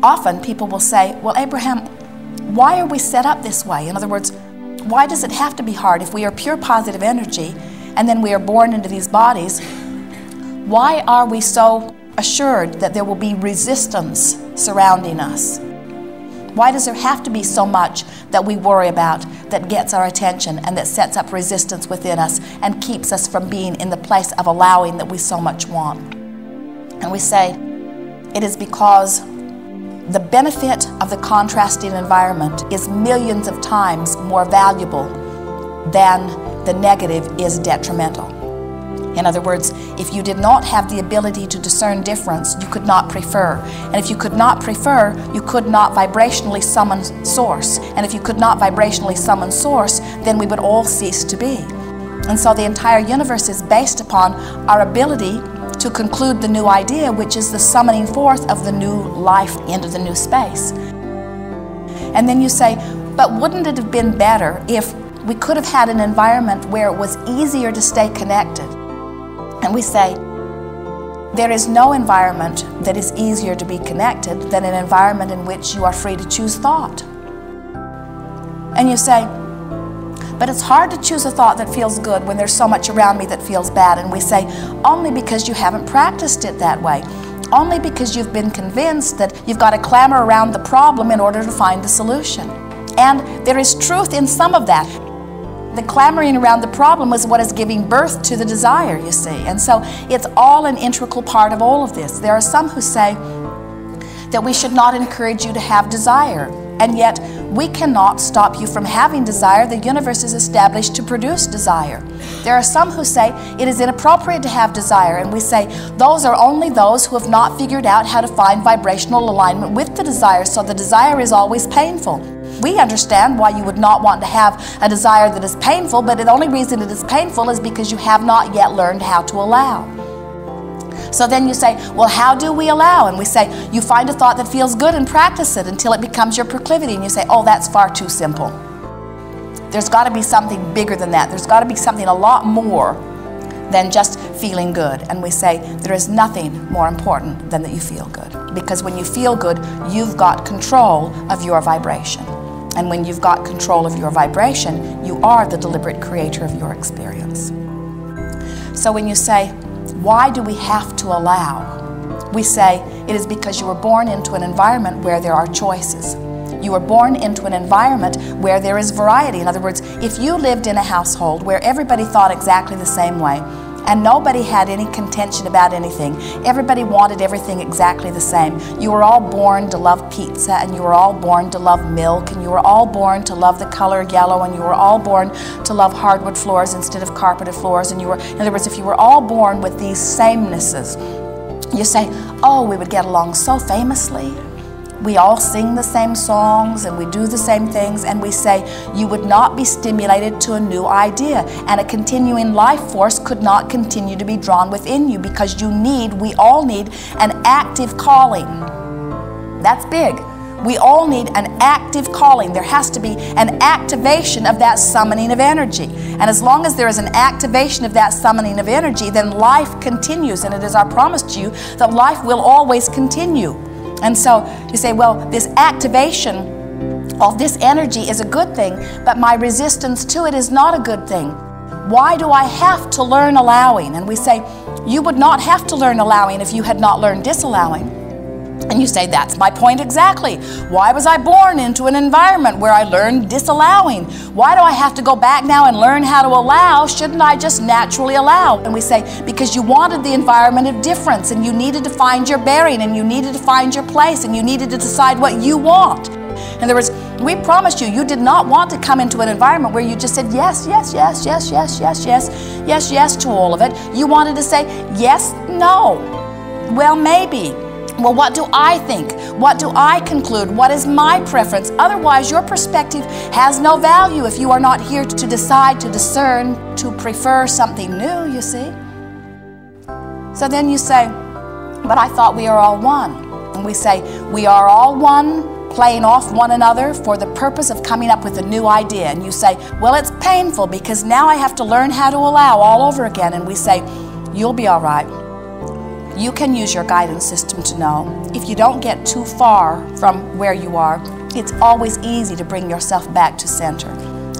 often people will say, well, Abraham, why are we set up this way? In other words, why does it have to be hard? If we are pure positive energy and then we are born into these bodies, why are we so assured that there will be resistance surrounding us? Why does there have to be so much that we worry about that gets our attention and that sets up resistance within us and keeps us from being in the place of allowing that we so much want? And we say, it is because the benefit of the contrasting environment is millions of times more valuable than the negative is detrimental. In other words, if you did not have the ability to discern difference, you could not prefer. And if you could not prefer, you could not vibrationally summon source. And if you could not vibrationally summon source, then we would all cease to be. And so the entire universe is based upon our ability to conclude the new idea, which is the summoning forth of the new life into the new space. And then you say, but wouldn't it have been better if we could have had an environment where it was easier to stay connected? And we say, there is no environment that is easier to be connected than an environment in which you are free to choose thought. And you say, but it's hard to choose a thought that feels good when there's so much around me that feels bad. And we say, only because you haven't practiced it that way. Only because you've been convinced that you've got to clamor around the problem in order to find the solution. And there is truth in some of that. The clamoring around the problem is what is giving birth to the desire, you see. And so it's all an integral part of all of this. There are some who say that we should not encourage you to have desire. And yet we cannot stop you from having desire. The universe is established to produce desire. There are some who say it is inappropriate to have desire. And we say those are only those who have not figured out how to find vibrational alignment with the desire. So the desire is always painful. We understand why you would not want to have a desire that is painful, but the only reason it is painful is because you have not yet learned how to allow. So then you say, well, how do we allow? And we say, you find a thought that feels good and practice it until it becomes your proclivity. And you say, oh, that's far too simple. There's got to be something bigger than that. There's got to be something a lot more than just feeling good. And we say, there is nothing more important than that you feel good. Because when you feel good, you've got control of your vibration. And when you've got control of your vibration, you are the deliberate creator of your experience. So when you say, why do we have to allow? We say, it is because you were born into an environment where there are choices. You were born into an environment where there is variety. In other words, if you lived in a household where everybody thought exactly the same way, and nobody had any contention about anything, everybody wanted everything exactly the same. You were all born to love pizza, and you were all born to love milk, and you were all born to love the color yellow, and you were all born to love hardwood floors instead of carpeted floors. And you were, in other words, if you were all born with these samenesses, you say, oh, we would get along so famously. We all sing the same songs and we do the same things, and we say you would not be stimulated to a new idea, and a continuing life force could not continue to be drawn within you, because we all need an active calling. That's big. We all need an active calling. There has to be an activation of that summoning of energy. And as long as there is an activation of that summoning of energy, then life continues, and it is our promise to you that life will always continue. And so you say, well, this activation of this energy is a good thing, but my resistance to it is not a good thing. Why do I have to learn allowing? And we say, you would not have to learn allowing if you had not learned disallowing. And you say, that's my point exactly. Why was I born into an environment where I learned disallowing? Why do I have to go back now and learn how to allow? Shouldn't I just naturally allow? And we say, because you wanted the environment of difference, and you needed to find your bearing, and you needed to find your place, and you needed to decide what you want. In other words, we promised you, you did not want to come into an environment where you just said yes, yes, yes, yes, yes, yes, yes, yes, yes to all of it. You wanted to say yes, no, well, maybe. Well, what do I think? What do I conclude? What is my preference? Otherwise, your perspective has no value if you are not here to decide, to discern, to prefer something new, you see. So then you say, but I thought we are all one. And we say, we are all one, playing off one another for the purpose of coming up with a new idea. And you say, well, it's painful because now I have to learn how to allow all over again. And we say, you'll be all right. you can use your guidance system to know if you don't get too far from where you are, it's always easy to bring yourself back to center.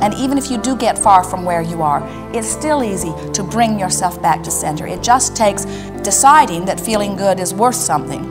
And even if you do get far from where you are, it's still easy to bring yourself back to center. It just takes deciding that feeling good is worth something.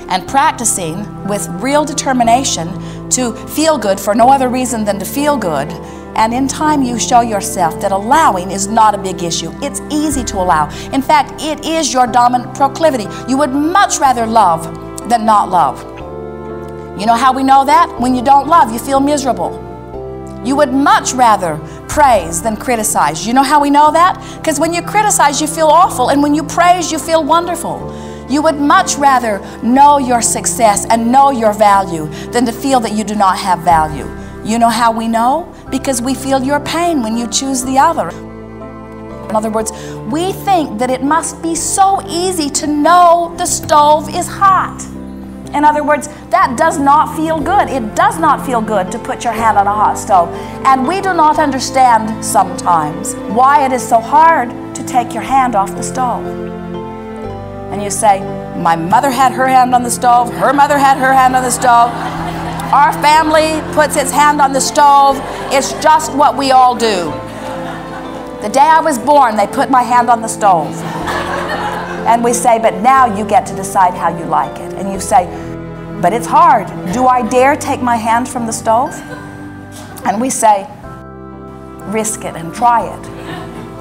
And practicing with real determination to feel good for no other reason than to feel good. And in time you show yourself that allowing is not a big issue. It's easy to allow. In fact, it is your dominant proclivity. You would much rather love than not love. You know how we know that? When you don't love, you feel miserable. You would much rather praise than criticize. You know how we know that? Because when you criticize, you feel awful, and when you praise, you feel wonderful. You would much rather know your success and know your value than to feel that you do not have value. You know how we know? Because we feel your pain when you choose the other. In other words, we think that it must be so easy to know the stove is hot. In other words, that does not feel good. It does not feel good to put your hand on a hot stove. And we do not understand sometimes why it is so hard to take your hand off the stove. And you say, my mother had her hand on the stove, her mother had her hand on the stove. Our family puts its hand on the stove. It's just what we all do. The day I was born, they put my hand on the stove. And we say, but now you get to decide how you like it. And you say, but it's hard. Do I dare take my hand from the stove? And we say, risk it and try it.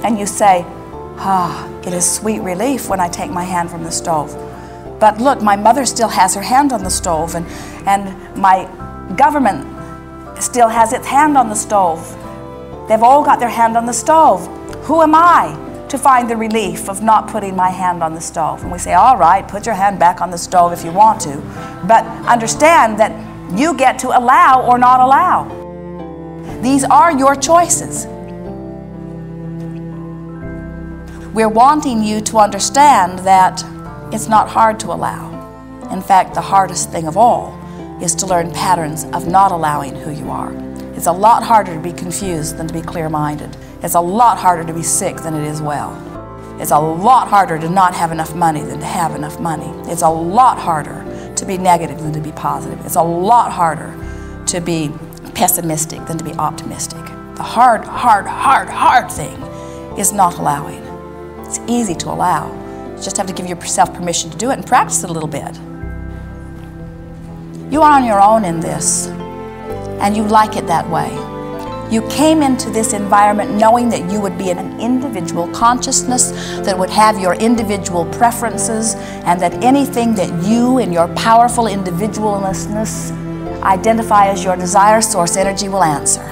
And you say, it is sweet relief when I take my hand from the stove. But look, my mother still has her hand on the stove, and my government still has its hand on the stove. They've all got their hand on the stove. Who am I to find the relief of not putting my hand on the stove? And we say, all right, put your hand back on the stove if you want to. But understand that you get to allow or not allow. These are your choices. We're wanting you to understand that it's not hard to allow. In fact, the hardest thing of all is to learn patterns of not allowing who you are. It's a lot harder to be confused than to be clear-minded. It's a lot harder to be sick than it is well. It's a lot harder to not have enough money than to have enough money. It's a lot harder to be negative than to be positive. It's a lot harder to be pessimistic than to be optimistic. The hard thing is not allowing. It's easy to allow. You just have to give yourself permission to do it and practice it a little bit. You are on your own in this, and you like it that way. You came into this environment knowing that you would be in an individual consciousness that would have your individual preferences, and that anything that you in your powerful individualness identify as your desire source energy will answer.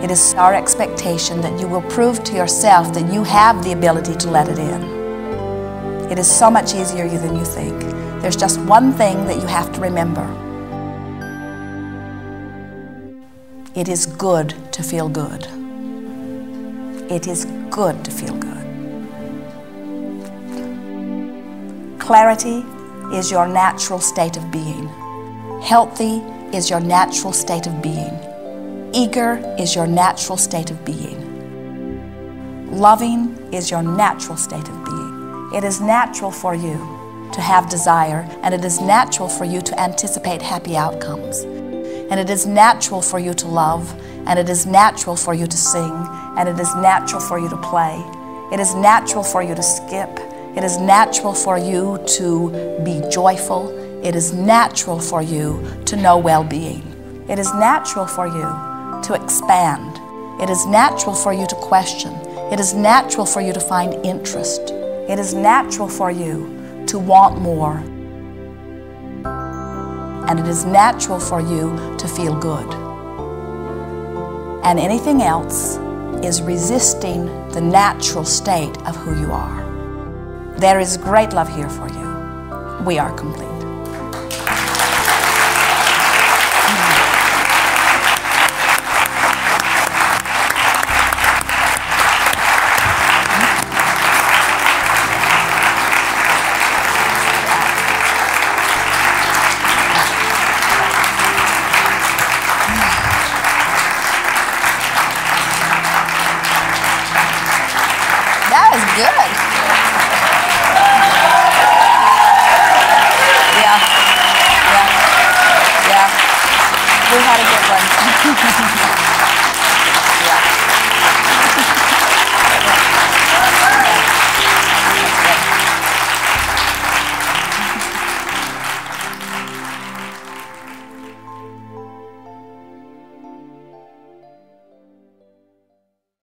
It is our expectation that you will prove to yourself that you have the ability to let it in. It is so much easier than you think. There's just one thing that you have to remember. It is good to feel good. It is good to feel good. Clarity is your natural state of being. Healthy is your natural state of being. Eager is your natural state of being. Loving is your natural state of being. It is natural for you to have desire, and it is natural for you to anticipate happy outcomes. And it is natural for you to love, and it is natural for you to sing, and it is natural for you to play. It is natural for you to skip. It is natural for you to be joyful. It is natural for you to know well-being. It is natural for you to expand. It is natural for you to question. It is natural for you to find interest. It is natural for you to want more. And it is natural for you to feel good. And anything else is resisting the natural state of who you are. There is great love here for you. We are complete. good. Yeah. Yeah. We had a good one.